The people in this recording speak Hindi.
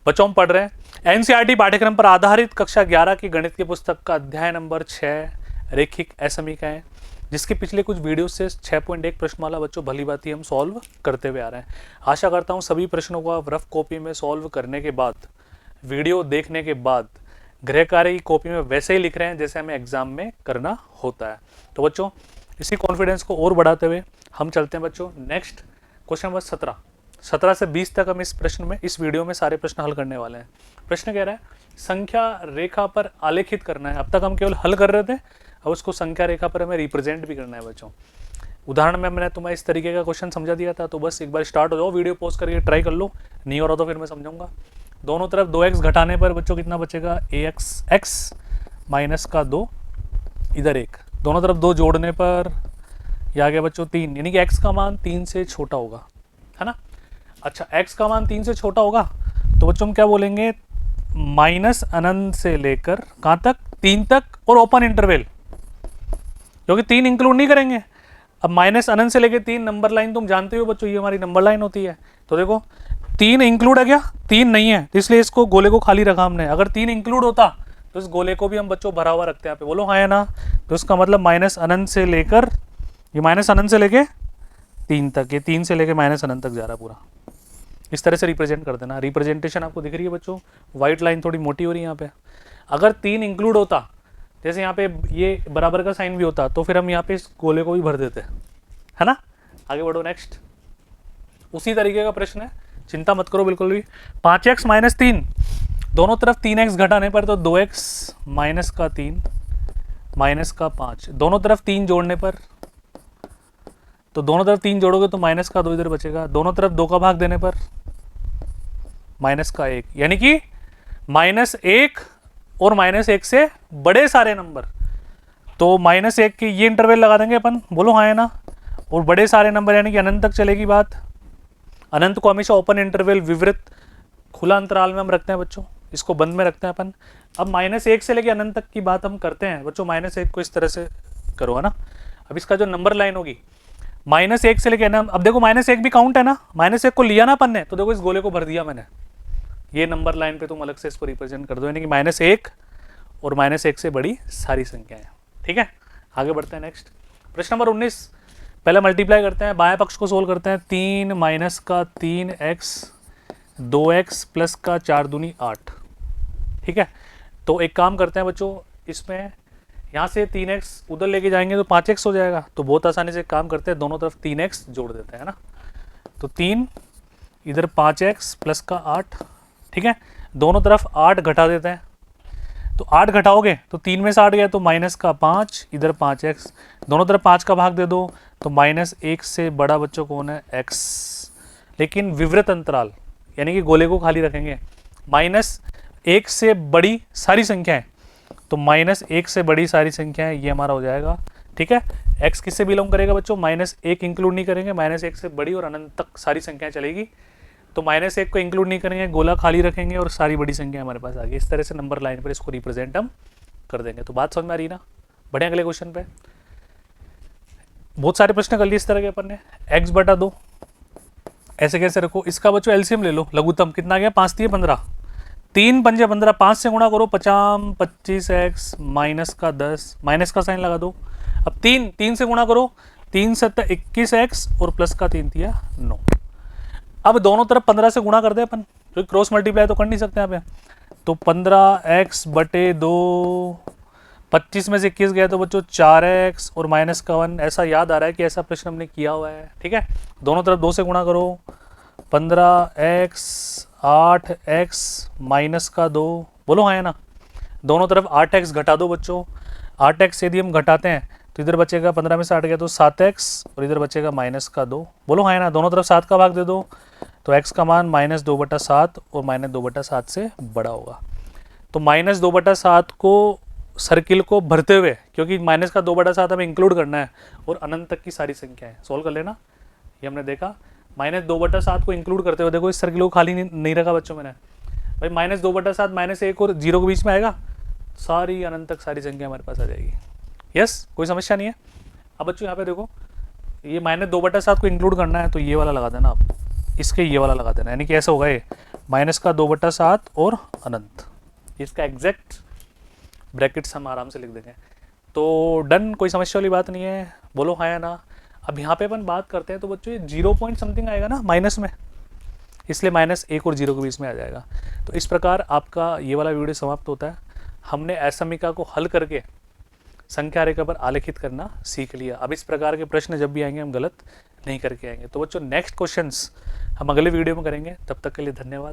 बच्चों हम पढ़ रहे हैं एनसीईआरटी पाठ्यक्रम पर आधारित कक्षा 11 की गणित की पुस्तक का अध्याय नंबर 6 रेखिक असमीकरण, जिसके पिछले कुछ वीडियो से 6.1 प्रश्नमाला बच्चों भली भांति हम सॉल्व करते हुए आ रहे हैं। आशा करता हूँ सभी प्रश्नों को आप रफ कॉपी में सॉल्व करने के बाद, वीडियो देखने के बाद गृह कार्य की कॉपी में वैसे ही लिख रहे हैं जैसे हमें एग्जाम में करना होता है। तो बच्चों इसी कॉन्फिडेंस को और बढ़ाते हुए हम चलते हैं बच्चों नेक्स्ट क्वेश्चन नंबर 17 से 20 तक हम इस वीडियो में सारे प्रश्न हल करने वाले हैं। प्रश्न कह रहा है संख्या रेखा पर आलेखित करना है। अब तक हम केवल हल कर रहे थे, अब उसको संख्या रेखा पर हमें रिप्रेजेंट भी करना है बच्चों। उदाहरण में मैंने तुम्हें इस तरीके का क्वेश्चन समझा दिया था, तो बस एक बार स्टार्ट हो जाओ, वीडियो पॉज करके ट्राई कर लो, नहीं हो रहा तो फिर मैं समझाऊंगा। दोनों तरफ 2x घटाने पर बच्चों कितना बचेगा, x माइनस का 2, इधर 1, दोनों तरफ 2 जोड़ने पर यह आ गया बच्चों 3, यानी कि x का मान 3 से छोटा होगा, है ना। अच्छा, x का मान 3 से छोटा होगा तो बच्चों हम क्या बोलेंगे, माइनस अनंत से लेकर कहाँ तक, 3 तक, और ओपन इंटरवल, क्योंकि 3 इंक्लूड नहीं करेंगे। अब माइनस अनंत से लेकर 3 नंबर लाइन तुम जानते हो बच्चों, ये हमारी नंबर लाइन होती है। तो देखो 3 इंक्लूड है क्या, 3 नहीं है, तो इसलिए इसको गोले को खाली रखा हमने। अगर 3 इंक्लूड होता तो इस गोले को भी हम बच्चों भरा हुआ रखते हैं यहाँ पे, बोलो हाँ या ना। तो इसका मतलब माइनस अनंत से लेकर, ये माइनस अनंत से लेके 3 तक, ये 3 से लेके माइनस अनंत तक जा रहा है पूरा। इस तरह से रिप्रेजेंट कर देना। रिप्रेजेंटेशन आपको दिख रही है बच्चों, व्हाइट लाइन थोड़ी मोटी हो रही है यहाँ पे। अगर 3 इंक्लूड होता, जैसे यहाँ पे ये बराबर का साइन भी होता, तो फिर हम यहाँ पे इस गोले को भी भर देते, है ना। आगे बढ़ो नेक्स्ट, उसी तरीके का प्रश्न है, चिंता मत करो बिल्कुल भी। 5x माइनस 3, दोनों तरफ 3x घटाने पर तो 2x माइनस का 3 माइनस का 5, दोनों तरफ 3 जोड़ने पर, तो दोनों तरफ 3 जोड़ोगे तो माइनस का 2 इधर बचेगा, दोनों तरफ 2 का भाग देने पर माइनस का 1, यानी कि -1 और -1 से बड़े सारे नंबर, तो -1 के ये इंटरवल लगा देंगे अपन, बोलो हाँ या ना। और बड़े सारे नंबर यानी कि अनंत तक चलेगी बात। अनंत को हमेशा ओपन इंटरवल विवृत खुला अंतराल में हम रखते हैं बच्चों, इसको बंद में रखते हैं अपन। अब -1 से लेकर अनंत तक की बात हम करते हैं बच्चों, -1 को इस तरह से करो, है ना। अब इसका जो नंबर लाइन होगी -1 से लेकर ना, अब देखो -1 भी काउंट है ना, -1 को लिया ना अपन ने, तो देखो इस गोले को भर दिया मैंने। ये नंबर लाइन पे तुम अलग से इसको रिप्रेजेंट कर दो, यानी कि -1 और -1 से बड़ी सारी संख्याएं, ठीक है। आगे बढ़ते हैं नेक्स्ट, प्रश्न नंबर 19। पहले मल्टीप्लाई करते हैं, बाएं पक्ष को सोल्व करते हैं। 3 माइनस का 3x 2x प्लस का 4 दूनी 8, ठीक है। तो एक काम करते हैं बच्चों, इसमें यहाँ से 3x उधर लेके जाएंगे तो 5x हो जाएगा, तो बहुत आसानी से काम करते हैं, दोनों तरफ 3x जोड़ देते हैं, है ना। तो 3 इधर 5x प्लस का 8, ठीक है। दोनों तरफ 8 घटा देते हैं, तो 8 घटाओगे तो 3 में से 8 गया तो माइनस का 5, इधर 5x, दोनों तरफ 5 का भाग दे दो, तो -1 से बड़ा बच्चों कौन है, x, लेकिन विवृत अंतराल यानी कि गोले को खाली रखेंगे। -1 से बड़ी सारी संख्याएं, तो -1 से बड़ी सारी संख्याएं ये हमारा हो जाएगा, ठीक है। x किससे बिलोंग करेगा बच्चों, -1 इंक्लूड नहीं करेंगे, -1 से बड़ी और अनंत तक सारी संख्याएं चलेगी, तो -1 को इंक्लूड नहीं करेंगे, गोला खाली रखेंगे और सारी बड़ी संख्या हमारे पास आ गई। इस तरह से नंबर लाइन पर इसको रिप्रेजेंट हम कर देंगे। तो बात समझ में आ रही ना, बढ़े अगले क्वेश्चन पे। बहुत सारे प्रश्न कर लिए इस तरह के अपन ने। x बटा 2 ऐसे कैसे रखो, इसका बच्चों एलसीएम ले लो, लघुत्तम कितना आ गया, 5 3 15, 3 पंजे 15, 5 से गुणा करो 50 25x माइनस का 10, माइनस का साइन लगा दो। अब 3 से गुणा करो, 3 7 21x और प्लस का 3 दिया 9। अब दोनों तरफ 15 से गुणा कर दे अपन, क्योंकि क्रॉस मल्टीप्लाई तो कर नहीं सकते यहाँ पे, तो 15x बटे 2, 25 में से 21 गया तो बच्चों 4x और माइनस का 1। ऐसा याद आ रहा है कि ऐसा प्रश्न हमने किया हुआ है, ठीक है। दोनों तरफ 2 से गुणा करो, 15x 8x माइनस का 2, बोलो हाँ या ना। दोनों तरफ 8x घटा दो बच्चों, 8x यदि हम घटाते हैं तो इधर बचेगा 15 में से 8 गया तो 7x और इधर बचेगा माइनस का 2, बोलो हाँ या ना। दोनों तरफ 7 का भाग दे दो, तो x का मान -2/7 और -2/7 से बड़ा होगा। तो -2/7 को सर्किल को भरते हुए, क्योंकि माइनस का 2/7 हमें इंक्लूड करना है और अनंत तक की सारी संख्या है, सोल्व कर लेना। ये हमने देखा -2/7 को इंक्लूड करते हुए, देखो इस सर्किल को खाली नहीं रखा बच्चों मैंने भाई। -2/7 -1 और 0 के बीच में आएगा, सारी अनंत तक सारी संख्या हमारे पास आ जाएगी। यस, कोई समस्या नहीं है। अब बच्चों यहाँ पे देखो, ये -2/7 को इंक्लूड करना है तो ये वाला लगा देना आप, इसके ये वाला लगा देना, यानी कि ऐसा होगा ये माइनस का 2/7 और अनंत, इसका एग्जैक्ट ब्रैकेट्स हम आराम से लिख देंगे। तो डन, कोई समस्या वाली बात नहीं है, बोलो हाँ या ना। अब यहाँ पे अपन बात करते हैं तो बच्चों ये 0 पॉइंट समथिंग आएगा ना माइनस में, इसलिए -1 और 0 के बीच में आ जाएगा। तो इस प्रकार आपका ये वाला वीडियो समाप्त होता है। हमने असमीका को हल करके संख्या रेखा पर आलेखित करना सीख लिया। अब इस प्रकार के प्रश्न जब भी आएंगे हम गलत नहीं करके आएंगे। तो बच्चों नेक्स्ट क्वेश्चंस हम अगले वीडियो में करेंगे, तब तक के लिए धन्यवाद।